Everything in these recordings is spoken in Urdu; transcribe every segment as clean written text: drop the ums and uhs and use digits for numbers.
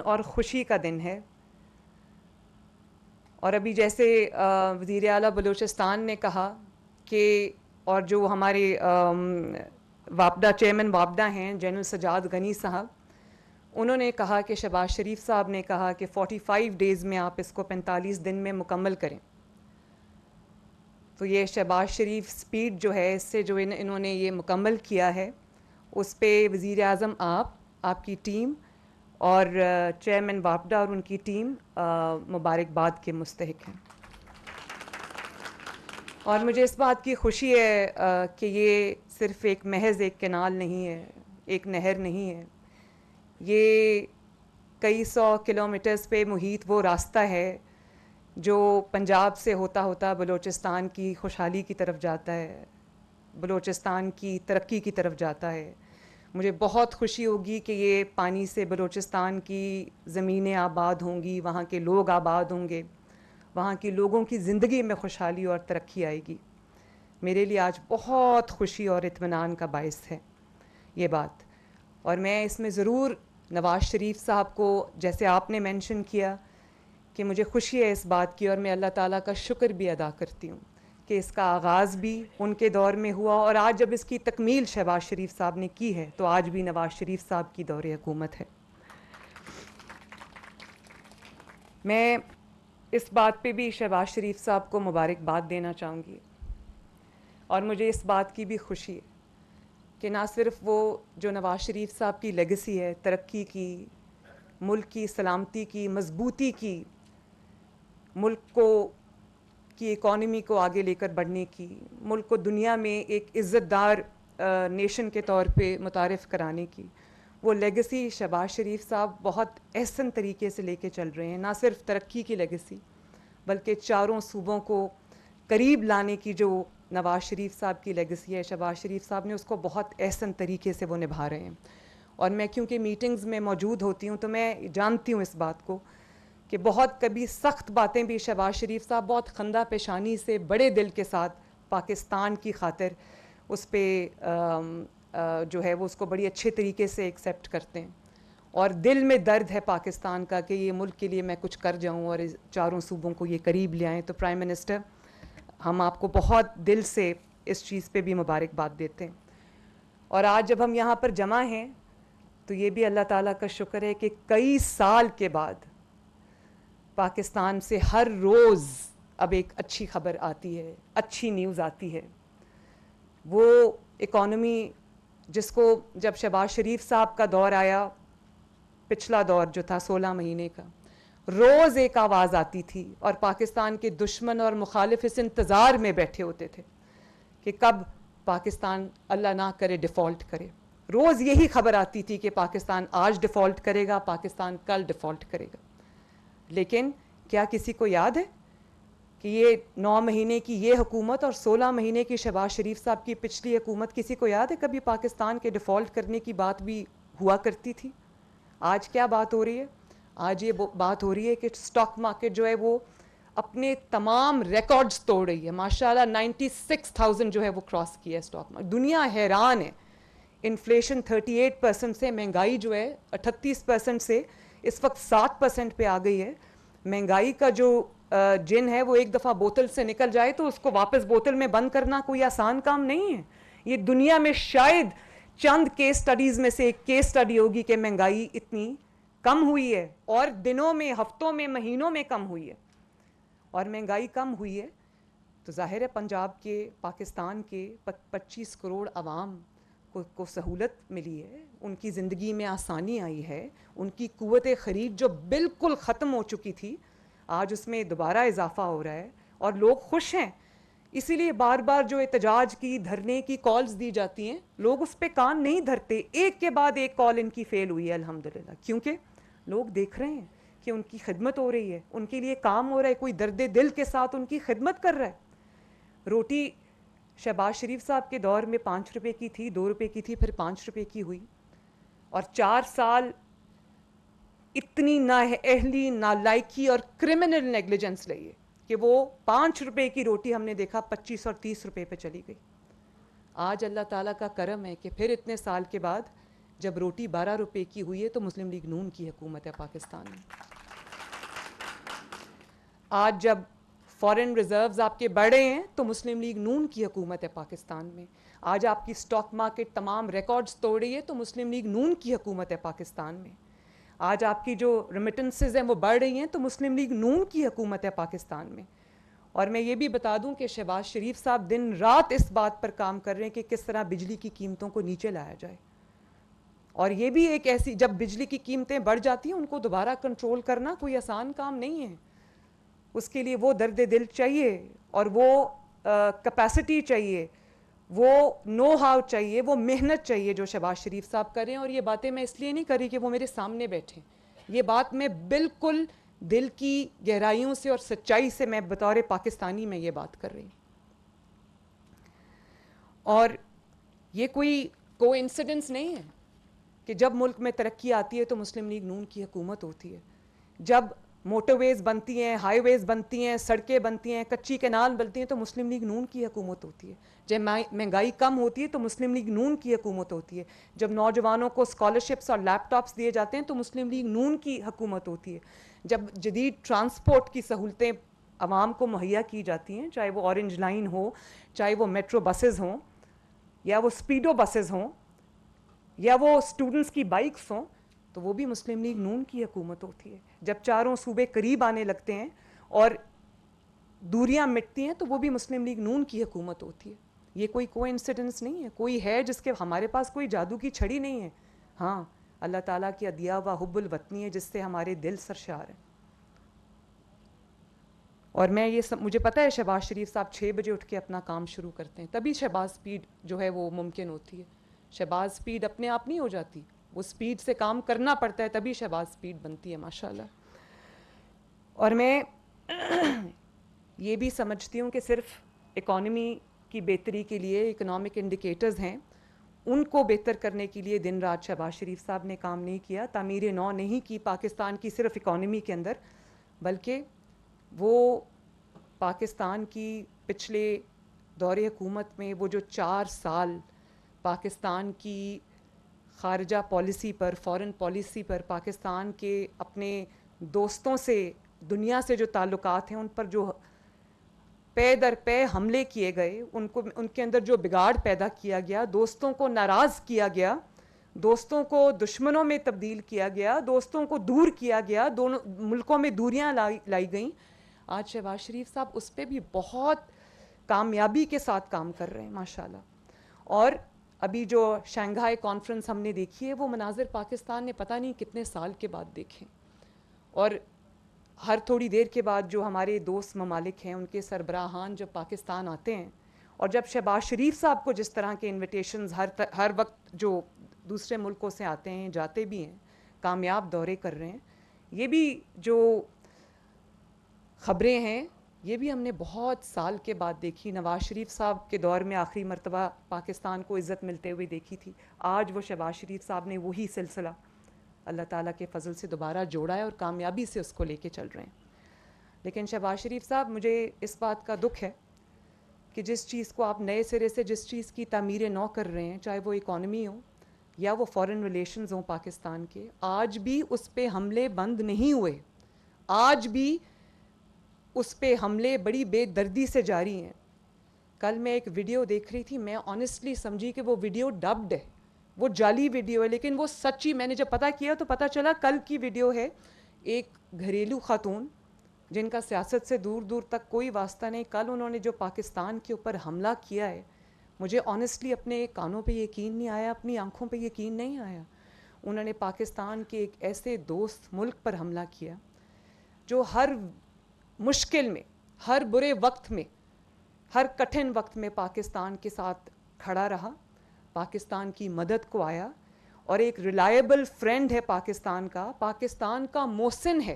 اور خوشی کا دن ہے. اور ابھی جیسے وزیر اعلیٰ بلوچستان نے کہا کہ اور جو ہمارے واپڈا چیئرمین واپڈا ہیں جنرل سجاد غنی صاحب, انہوں نے کہا کہ شہباز شریف صاحب نے کہا کہ 45 ڈیز میں آپ اس کو 45 دن میں مکمل کریں. تو یہ شہباز شریف سپیڈ جو ہے, اس سے جو انہوں نے یہ مکمل کیا ہے, اس پہ وزیر اعظم آپ کی ٹیم اور چیئرمین واپڈا اور ان کی ٹیم مبارکباد کے مستحق ہیں. اور مجھے اس بات کی خوشی ہے کہ یہ صرف ایک محض ایک کینال نہیں ہے, ایک نہر نہیں ہے. یہ کئی سو کلومیٹرز پہ محیط وہ راستہ ہے جو پنجاب سے ہوتا ہوتا بلوچستان کی خوشحالی کی طرف جاتا ہے, بلوچستان کی ترقی کی طرف جاتا ہے. مجھے بہت خوشی ہوگی کہ یہ پانی سے بلوچستان کی زمینیں آباد ہوں گی, وہاں کے لوگ آباد ہوں گے, وہاں کی لوگوں کی زندگی میں خوشحالی اور ترقی آئے گی. میرے لیے آج بہت خوشی اور اطمینان کا باعث ہے یہ بات. اور میں اس میں ضرور نواز شریف صاحب کو, جیسے آپ نے مینشن کیا کہ مجھے خوشی ہے اس بات کی, اور میں اللہ تعالیٰ کا شکر بھی ادا کرتی ہوں کہ اس کا آغاز بھی ان کے دور میں ہوا, اور آج جب اس کی تکمیل شہباز شریف صاحب نے کی ہے تو آج بھی نواز شریف صاحب کی دور حکومت ہے. میں اس بات پہ بھی شہباز شریف صاحب کو مبارکباد دینا چاہوں گی, اور مجھے اس بات کی بھی خوشی ہے کہ نہ صرف وہ جو نواز شریف صاحب کی لیگسی ہے ترقی کی, ملک کی سلامتی کی, مضبوطی کی, ملک کو کی اکانومی کو آگے لے کر بڑھنے کی, ملک کو دنیا میں ایک عزت دار نیشن کے طور پہ متعارف کرانے کی, وہ لیگسی شہباز شریف صاحب بہت احسن طریقے سے لے کے چل رہے ہیں. نہ صرف ترقی کی لیگسی بلکہ چاروں صوبوں کو قریب لانے کی جو نواز شریف صاحب کی لیگسی ہے, شہباز شریف صاحب نے اس کو بہت احسن طریقے سے وہ نبھا رہے ہیں. اور میں کیونکہ میٹنگز میں موجود ہوتی ہوں تو میں جانتی ہوں اس بات کو کہ بہت کبھی سخت باتیں بھی شہباز شریف صاحب بہت خندہ پیشانی سے بڑے دل کے ساتھ پاکستان کی خاطر اس پہ جو ہے وہ اس کو بڑی اچھے طریقے سے ایکسیپٹ کرتے ہیں, اور دل میں درد ہے پاکستان کا کہ یہ ملک کے لیے میں کچھ کر جاؤں اور چاروں صوبوں کو یہ قریب لے آئیں. تو پرائم منسٹر, ہم آپ کو بہت دل سے اس چیز پہ بھی مبارکباد دیتے ہیں. اور آج جب ہم یہاں پر جمع ہیں تو یہ بھی اللہ تعالیٰ کا شکر ہے کہ کئی سال کے بعد پاکستان سے ہر روز اب ایک اچھی خبر آتی ہے, اچھی نیوز آتی ہے. وہ اکانومی جس کو جب شہباز شریف صاحب کا دور آیا, پچھلا دور جو تھا 16 مہینے کا, روز ایک آواز آتی تھی اور پاکستان کے دشمن اور مخالف اس انتظار میں بیٹھے ہوتے تھے کہ کب پاکستان اللہ نہ کرے ڈیفالٹ کرے. روز یہی خبر آتی تھی کہ پاکستان آج ڈیفالٹ کرے گا, پاکستان کل ڈیفالٹ کرے گا. لیکن کیا کسی کو یاد ہے کہ یہ 9 مہینے کی یہ حکومت اور 16 مہینے کی شہباز شریف صاحب کی پچھلی حکومت, کسی کو یاد ہے کبھی پاکستان کے ڈیفالٹ کرنے کی بات بھی ہوا کرتی تھی؟ آج کیا بات ہو رہی ہے؟ آج یہ بات ہو رہی ہے کہ سٹاک مارکیٹ جو ہے وہ اپنے تمام ریکارڈز توڑ رہی ہے. ماشاءاللہ 96,000 جو ہے وہ کراس کیا ہے سٹاک مارکیٹ. دنیا حیران ہے. انفلیشن 38% سے, مہنگائی جو ہے 38% سے اس وقت 7% پہ آ گئی ہے. مہنگائی کا جو جن ہے وہ ایک دفعہ بوتل سے نکل جائے تو اس کو واپس بوتل میں بند کرنا کوئی آسان کام نہیں ہے. یہ دنیا میں شاید چند کیس سٹڈیز میں سے ایک کیس سٹڈی ہوگی کہ مہنگائی اتنی کم ہوئی ہے, اور دنوں میں, ہفتوں میں, مہینوں میں کم ہوئی ہے. اور مہنگائی کم ہوئی ہے تو ظاہر ہے پنجاب کے, پاکستان کے 25 کروڑ عوام کو سہولت ملی ہے, ان کی زندگی میں آسانی آئی ہے. ان کی قوت خرید جو بالکل ختم ہو چکی تھی, آج اس میں دوبارہ اضافہ ہو رہا ہے اور لوگ خوش ہیں. اسی لیے بار بار جو احتجاج کی, دھرنے کی کالز دی جاتی ہیں, لوگ اس پہ کان نہیں دھرتے. ایک کے بعد ایک کال ان کی فیل ہوئی ہے الحمدللہ, کیونکہ لوگ دیکھ رہے ہیں کہ ان کی خدمت ہو رہی ہے, ان کے لیے کام ہو رہا ہے, کوئی درد دل کے ساتھ ان کی خدمت کر رہا ہے. روٹی شہباز شریف صاحب کے دور میں 5 روپے کی تھی, 2 روپے کی تھی, پھر 5 روپے کی ہوئی, اور 4 سال اتنی نااہلی, نالائکی اور کرمنل نیگلیجنس رہی ہے کہ وہ 5 روپے کی روٹی ہم نے دیکھا 25 اور 30 روپے پہ چلی گئی. آج اللہ تعالیٰ کا کرم ہے کہ پھر اتنے سال کے بعد جب روٹی 12 روپے کی ہوئی ہے تو مسلم لیگ نون کی حکومت ہے پاکستان میں. آج جب فارن ریزروز آپ کے بڑھ رہے ہیں تو مسلم لیگ نون کی حکومت ہے پاکستان میں. آج آپ کی سٹاک مارکیٹ تمام ریکارڈز توڑ رہی ہے تو مسلم لیگ نون کی حکومت ہے پاکستان میں. آج آپ کی جو ریمیٹنسز ہیں وہ بڑھ رہی ہیں تو مسلم لیگ نون کی حکومت ہے پاکستان میں. اور میں یہ بھی بتا دوں کہ شہباز شریف صاحب دن رات اس بات پر کام کر رہے ہیں کہ کس طرح بجلی کی قیمتوں کو نیچے لایا جائے. اور یہ بھی ایک ایسی, جب بجلی کی قیمتیں بڑھ جاتی ہیں ان کو دوبارہ کنٹرول کرنا کوئی آسان کام نہیں ہے. اس کے لیے وہ درد دل چاہیے اور وہ کیپیسٹی چاہیے, وہ نو ہاؤ چاہیے, وہ محنت چاہیے جو شہباز شریف صاحب کر رہے ہیں. اور یہ باتیں میں اس لیے نہیں کر رہی کہ وہ میرے سامنے بیٹھیں, یہ بات میں بالکل دل کی گہرائیوں سے اور سچائی سے میں بطور پاکستانی میں یہ بات کر رہی ہوں. اور یہ کوئی کوانسیڈنس نہیں ہے کہ جب ملک میں ترقی آتی ہے تو مسلم لیگ نون کی حکومت ہوتی ہے. جب موٹر ویز بنتی ہیں, ہائی ویز بنتی ہیں, سڑکیں بنتی ہیں, کچی کینال بنتی ہیں تو مسلم لیگ نون کی حکومت ہوتی ہے. جب مہنگائی کم ہوتی ہے تو مسلم لیگ نون کی حکومت ہوتی ہے. جب نوجوانوں کو اسکالرشپس اور لیپ ٹاپس دیے جاتے ہیں تو مسلم لیگ نون کی حکومت ہوتی ہے. جب جدید ٹرانسپورٹ کی سہولتیں عوام کو مہیا کی جاتی ہیں, چاہے وہ اورنج لائن ہو, چاہے وہ میٹرو بسز ہوں, یا وہ اسپیڈو بسز ہوں, یا وہ اسٹوڈنٹس کی بائکس ہوں, تو وہ بھی مسلم لیگ نون کی حکومت ہوتی ہے. جب چاروں صوبے قریب آنے لگتے ہیں اور دوریاں مٹتی ہیں تو وہ بھی مسلم لیگ نون کی حکومت ہوتی ہے. یہ کوئی کوانسیڈنس نہیں ہے. کوئی ہے جس کے, ہمارے پاس کوئی جادو کی چھڑی نہیں ہے. ہاں, اللہ تعالیٰ کی عطیہ و حب الوطنی ہے جس سے ہمارے دل سرشار ہیں. اور میں یہ مجھے پتہ ہے شہباز شریف صاحب 6 بجے اٹھ کے اپنا کام شروع کرتے ہیں, تبھی شہباز سپیڈ جو ہے وہ ممکن ہوتی ہے. شہباز سپیڈ اپنے آپ نہیں ہو جاتی, وہ سپیڈ سے کام کرنا پڑتا ہے تبھی شہباز سپیڈ بنتی ہے ماشاءاللہ. اور میں یہ بھی سمجھتی ہوں کہ صرف اکانومی کی بہتری کے لیے اکنامک انڈیکیٹرز ہیں, ان کو بہتر کرنے کے لیے دن رات شہباز شریف صاحب نے کام نہیں کیا. تعمیر نو نہیں کی پاکستان کی صرف اکانومی کے اندر, بلکہ وہ پاکستان کی پچھلے دور حکومت میں وہ جو 4 سال پاکستان کی خارجہ پالیسی پر, فارن پالیسی پر, پاکستان کے اپنے دوستوں سے, دنیا سے جو تعلقات ہیں ان پر جو پے در پے حملے کیے گئے, ان کے اندر جو بگاڑ پیدا کیا گیا, دوستوں کو ناراض کیا گیا, دوستوں کو دشمنوں میں تبدیل کیا گیا, دوستوں کو دور کیا گیا, دونوں ملکوں میں دوریاں لائی گئیں. آج شہباز شریف صاحب اس پہ بھی بہت کامیابی کے ساتھ کام کر رہے ہیں ماشاءاللہ. اور ابھی جو شنگھائی کانفرنس ہم نے دیکھی ہے وہ مناظر پاکستان نے پتہ نہیں کتنے سال کے بعد دیکھے. اور ہر تھوڑی دیر کے بعد جو ہمارے دوست ممالک ہیں ان کے سربراہان جب پاکستان آتے ہیں, اور جب شہباز شریف صاحب کو جس طرح کے انویٹیشنز ہر وقت جو دوسرے ملکوں سے آتے ہیں, جاتے بھی ہیں, کامیاب دورے کر رہے ہیں, یہ بھی جو خبریں ہیں یہ بھی ہم نے بہت سال کے بعد دیکھی. نواز شریف صاحب کے دور میں آخری مرتبہ پاکستان کو عزت ملتے ہوئے دیکھی تھی. آج وہ شہباز شریف صاحب نے وہی سلسلہ اللہ تعالیٰ کے فضل سے دوبارہ جوڑا ہے اور کامیابی سے اس کو لے کے چل رہے ہیں. لیکن شہباز شریف صاحب, مجھے اس بات کا دکھ ہے کہ جس چیز کو آپ نئے سرے سے, جس چیز کی تعمیر نو کر رہے ہیں, چاہے وہ اکانومی ہو یا وہ فارن ریلیشنز ہوں پاکستان کے, آج بھی اس پہ حملے بند نہیں ہوئے. آج بھی اس پہ حملے بڑی بے دردی سے جاری ہیں. کل میں ایک ویڈیو دیکھ رہی تھی, میں آنیسٹلی سمجھی کہ وہ ویڈیو ڈبڈ ہے, وہ جعلی ویڈیو ہے, لیکن وہ سچی. میں نے جب پتہ کیا تو پتہ چلا کل کی ویڈیو ہے. ایک گھریلو خاتون جن کا سیاست سے دور دور تک کوئی واسطہ نہیں, کل انہوں نے جو پاکستان کے اوپر حملہ کیا ہے, مجھے آنیسٹلی اپنے کانوں پہ یقین نہیں آیا, اپنی آنکھوں پہ یقین نہیں آیا. انہوں نے پاکستان کے ایک ایسے دوست ملک پر حملہ کیا جو ہر مشکل میں, ہر برے وقت میں, ہر کٹھن وقت میں پاکستان کے ساتھ کھڑا رہا, پاکستان کی مدد کو آیا, اور ایک ریلائبل فرینڈ ہے پاکستان کا محسن ہے,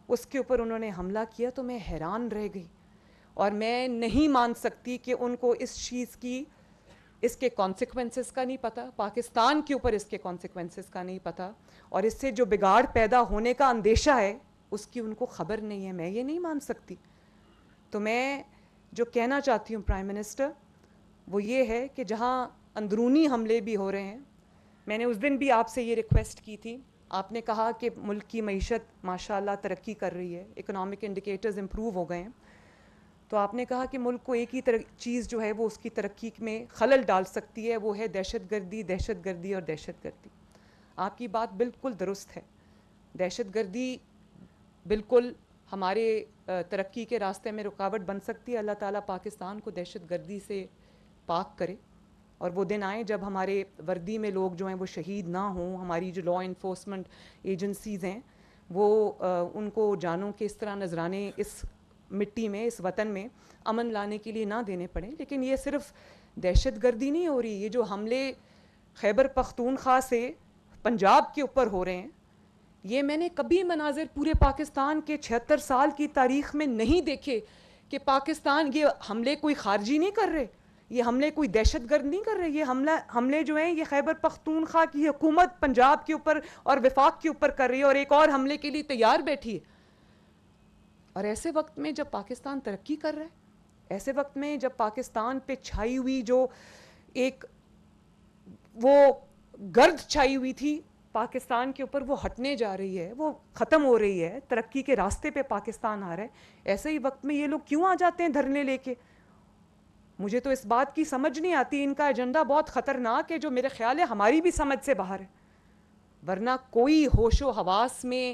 اس کے اوپر انہوں نے حملہ کیا. تو میں حیران رہ گئی, اور میں نہیں مان سکتی کہ ان کو اس چیز کی, اس کے کانسیکوینسز کا نہیں پتہ, پاکستان کے اوپر اس کے کانسیکوینسز کا نہیں پتہ, اور اس سے جو بگاڑ پیدا ہونے کا اندیشہ ہے اس کی ان کو خبر نہیں ہے. میں یہ نہیں مان سکتی. تو میں جو کہنا چاہتی ہوں پرائم منسٹر, وہ یہ ہے کہ جہاں اندرونی حملے بھی ہو رہے ہیں, میں نے اس دن بھی آپ سے یہ ریکویسٹ کی تھی. آپ نے کہا کہ ملک کی معیشت ماشاءاللہ ترقی کر رہی ہے, اکنامک انڈیکیٹرز امپروو ہو گئے ہیں. تو آپ نے کہا کہ ملک کو ایک ہی چیز جو ہے وہ اس کی ترقی میں خلل ڈال سکتی ہے, وہ ہے دہشت گردی, دہشت گردی اور دہشت گردی. آپ کی بات بالکل درست ہے. دہشت گردی بالکل ہمارے ترقی کے راستے میں رکاوٹ بن سکتی ہے. اللہ تعالیٰ پاکستان کو دہشت گردی سے پاک کرے, اور وہ دن آئیں جب ہمارے وردی میں لوگ جو ہیں وہ شہید نہ ہوں, ہماری جو لا انفورسمنٹ ایجنسیز ہیں وہ ان کو جانوں کے اس طرح نذرانے اس مٹی میں, اس وطن میں امن لانے کے لیے نہ دینے پڑیں. لیکن یہ صرف دہشت گردی نہیں ہو رہی, یہ جو حملے خیبر پختونخوا سے پنجاب کے اوپر ہو رہے ہیں, یہ میں نے کبھی مناظر پورے پاکستان کے 76 سال کی تاریخ میں نہیں دیکھے کہ پاکستان یہ حملے کوئی خارجی نہیں کر رہے, یہ حملے کوئی دہشت گرد نہیں کر رہے. یہ حملے جو ہیں یہ خیبر پختونخوا کی حکومت پنجاب کے اوپر اور وفاق کے اوپر کر رہی ہے, اور ایک اور حملے کے لیے تیار بیٹھی ہے. اور ایسے وقت میں جب پاکستان ترقی کر رہا ہے, ایسے وقت میں جب پاکستان پہ چھائی ہوئی جو ایک وہ گرد چھائی ہوئی تھی پاکستان کے اوپر, وہ ہٹنے جا رہی ہے, وہ ختم ہو رہی ہے, ترقی کے راستے پہ پاکستان آ رہا ہے, ایسے ہی وقت میں یہ لوگ کیوں آ جاتے ہیں دھرنے لے کے؟ مجھے تو اس بات کی سمجھ نہیں آتی. ان کا ایجنڈا بہت خطرناک ہے جو میرے خیال ہے ہماری بھی سمجھ سے باہر ہے. ورنہ کوئی ہوش و حواس میں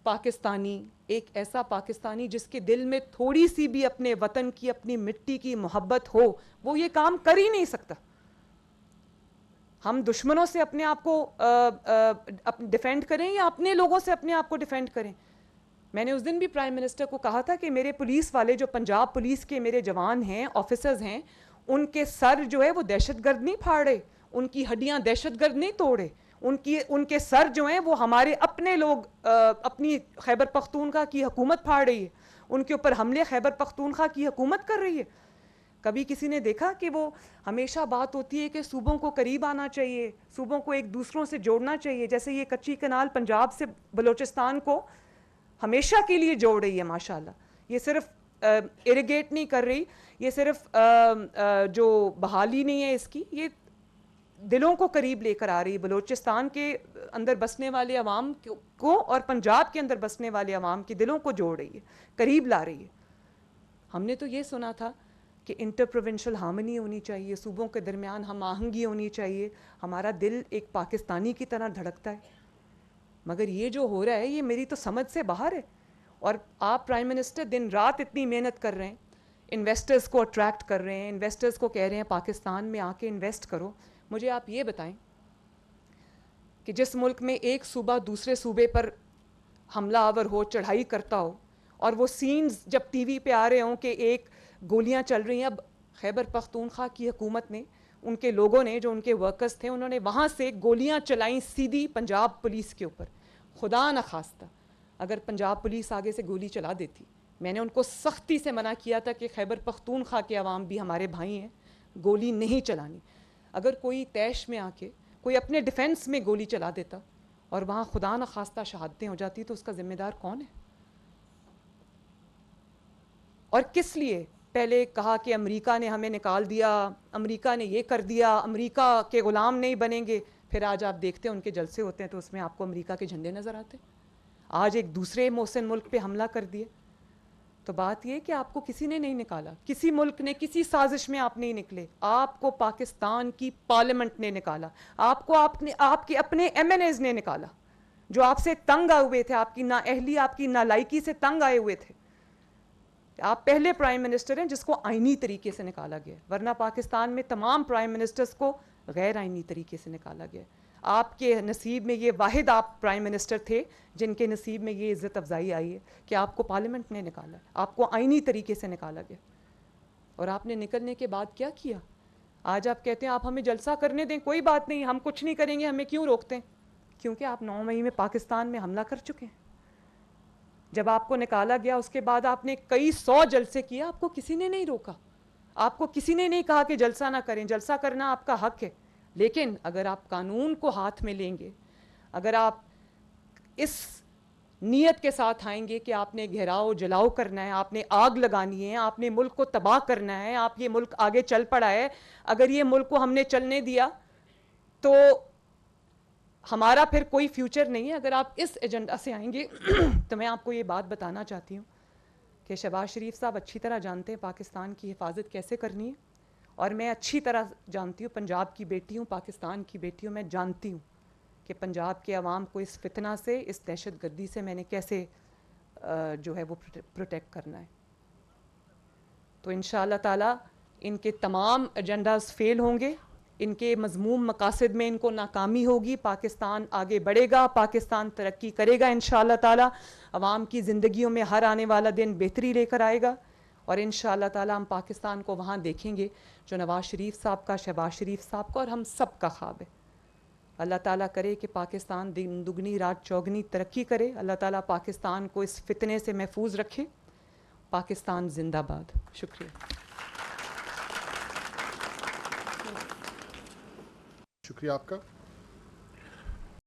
پاکستانی, ایک ایسا پاکستانی جس کے دل میں تھوڑی سی بھی اپنے وطن کی, اپنی مٹی کی محبت ہو, وہ یہ کام کر ہی نہیں سکتا. ہم دشمنوں سے اپنے آپ کو ڈیفینڈ کریں یا اپنے لوگوں سے اپنے آپ کو ڈیفینڈ کریں؟ میں نے اس دن بھی پرائم منسٹر کو کہا تھا کہ میرے پولیس والے جو پنجاب پولیس کے میرے جوان ہیں, آفیسرز ہیں, ان کے سر جو ہے وہ دہشت گرد نہیں پھاڑے, ان کی ہڈیاں دہشت گرد نہیں توڑے, ان کے سر جو ہیں وہ ہمارے اپنے لوگ اپنی خیبر پختونخوا کی حکومت پھاڑ رہی ہے, ان کے اوپر حملے خیبر پختونخوا کی حکومت کر رہی ہے. کبھی کسی نے دیکھا کہ وہ ہمیشہ بات ہوتی ہے کہ صوبوں کو قریب آنا چاہیے, صوبوں کو ایک دوسروں سے جوڑنا چاہیے, جیسے یہ کچی کنال پنجاب سے بلوچستان کو ہمیشہ کے لیے جوڑ رہی ہے ماشاءاللہ. یہ صرف اریگیٹ نہیں کر رہی, یہ صرف جو بحالی نہیں ہے اس کی, یہ دلوں کو قریب لے کر آ رہی ہے. بلوچستان کے اندر بسنے والے عوام کو اور پنجاب کے اندر بسنے والے عوام کے دلوں کو جوڑ رہی ہے, قریب لا رہی ہے. ہم نے تو یہ سنا تھا کہ انٹر پروونشل ہارمنی ہونی چاہیے, صوبوں کے درمیان ہم آہنگی ہونی چاہیے, ہمارا دل ایک پاکستانی کی طرح دھڑکتا ہے. مگر یہ جو ہو رہا ہے یہ میری تو سمجھ سے باہر ہے. اور آپ پرائم منسٹر دن رات اتنی محنت کر رہے ہیں, انویسٹرز کو اٹریکٹ کر رہے ہیں, انویسٹرز کو کہہ رہے ہیں پاکستان میں آ کے انویسٹ کرو. مجھے آپ یہ بتائیں کہ جس ملک میں ایک صوبہ دوسرے صوبے پر حملہ آور ہو, چڑھائی کرتا ہو, اور وہ سینز جب ٹی وی پہ آ رہے ہوں کہ ایک گولیاں چل رہی ہیں, اب خیبر پختونخوا کی حکومت نے, ان کے لوگوں نے, جو ان کے ورکرز تھے, انہوں نے وہاں سے گولیاں چلائیں سیدھی پنجاب پولیس کے اوپر. خدا نخواستہ اگر پنجاب پولیس آگے سے گولی چلا دیتی, میں نے ان کو سختی سے منع کیا تھا کہ خیبر پختونخوا کے عوام بھی ہمارے بھائی ہیں, گولی نہیں چلانی. اگر کوئی طیش میں آ کے کوئی اپنے ڈیفنس میں گولی چلا دیتا اور وہاں خدا نخواستہ شہادتیں ہو جاتی, تو اس کا ذمہ دار کون ہے؟ اور کس لیے پہلے کہا کہ امریکہ نے ہمیں نکال دیا, امریکہ نے یہ کر دیا, امریکہ کے غلام نہیں بنیں گے, پھر آج آپ دیکھتے ہیں ان کے جلسے ہوتے ہیں تو اس میں آپ کو امریکہ کے جھنڈے نظر آتے. آج ایک دوسرے محسن ملک پہ حملہ کر دیے. تو بات یہ کہ آپ کو کسی نے نہیں نکالا, کسی ملک نے, کسی سازش میں آپ نہیں نکلے, آپ کو پاکستان کی پارلیمنٹ نے نکالا, آپ کو آپ کے اپنے ایم این ایز نے نکالا, جو آپ سے تنگ آئے ہوئے تھے, آپ کی نااہلی, آپ کی نالائکی سے تنگ آئے ہوئے تھے. آپ پہلے پرائم منسٹر ہیں جس کو آئینی طریقے سے نکالا گیا, ورنہ پاکستان میں تمام پرائم منسٹرز کو غیر آئینی طریقے سے نکالا گیا. آپ کے نصیب میں یہ واحد آپ پرائم منسٹر تھے جن کے نصیب میں یہ عزت افزائی آئی ہے کہ آپ کو پارلیمنٹ نے نکالا, آپ کو آئینی طریقے سے نکالا گیا. اور آپ نے نکلنے کے بعد کیا کیا؟ آج آپ کہتے ہیں آپ ہمیں جلسہ کرنے دیں, کوئی بات نہیں, ہم کچھ نہیں کریں گے, ہمیں کیوں روکتے ہیں؟ کیونکہ آپ 9 مئی میں پاکستان میں حملہ کر چکے ہیں. جب آپ کو نکالا گیا اس کے بعد آپ نے کئی 100 جلسے کیے, آپ کو کسی نے نہیں روکا, آپ کو کسی نے نہیں کہا کہ جلسہ نہ کریں, جلسہ کرنا آپ کا حق ہے. لیکن اگر آپ قانون کو ہاتھ میں لیں گے, اگر آپ اس نیت کے ساتھ آئیں گے کہ آپ نے گھیراؤ جلاؤ کرنا ہے, آپ نے آگ لگانی ہے, آپ نے ملک کو تباہ کرنا ہے, آپ یہ ملک آگے چل پڑا ہے, اگر یہ ملک کو ہم نے چلنے دیا تو ہمارا پھر کوئی فیوچر نہیں ہے اگر آپ اس ایجنڈا سے آئیں گے. تو میں آپ کو یہ بات بتانا چاہتی ہوں کہ شہباز شریف صاحب اچھی طرح جانتے ہیں پاکستان کی حفاظت کیسے کرنی ہے, اور میں اچھی طرح جانتی ہوں, پنجاب کی بیٹی ہوں, پاکستان کی بیٹی ہوں, میں جانتی ہوں کہ پنجاب کے عوام کو اس فتنہ سے, اس دہشت گردی سے میں نے کیسے جو ہے وہ پروٹیکٹ کرنا ہے. تو انشاءاللہ تعالیٰ ان کے تمام ایجنڈاز فیل ہوں گے, ان کے مذموم مقاصد میں ان کو ناکامی ہوگی, پاکستان آگے بڑھے گا, پاکستان ترقی کرے گا انشاءاللہ تعالیٰ, عوام کی زندگیوں میں ہر آنے والا دن بہتری لے کر آئے گا, اور انشاءاللہ تعالیٰ ہم پاکستان کو وہاں دیکھیں گے جو نواز شریف صاحب کا, شہباز شریف صاحب کا اور ہم سب کا خواب ہے. اللہ تعالیٰ کرے کہ پاکستان دن دگنی رات چوگنی ترقی کرے, اللہ تعالیٰ پاکستان کو اس فتنے سے محفوظ رکھے. پاکستان زندہ باد. شکریہ. شکریہ آپ کا.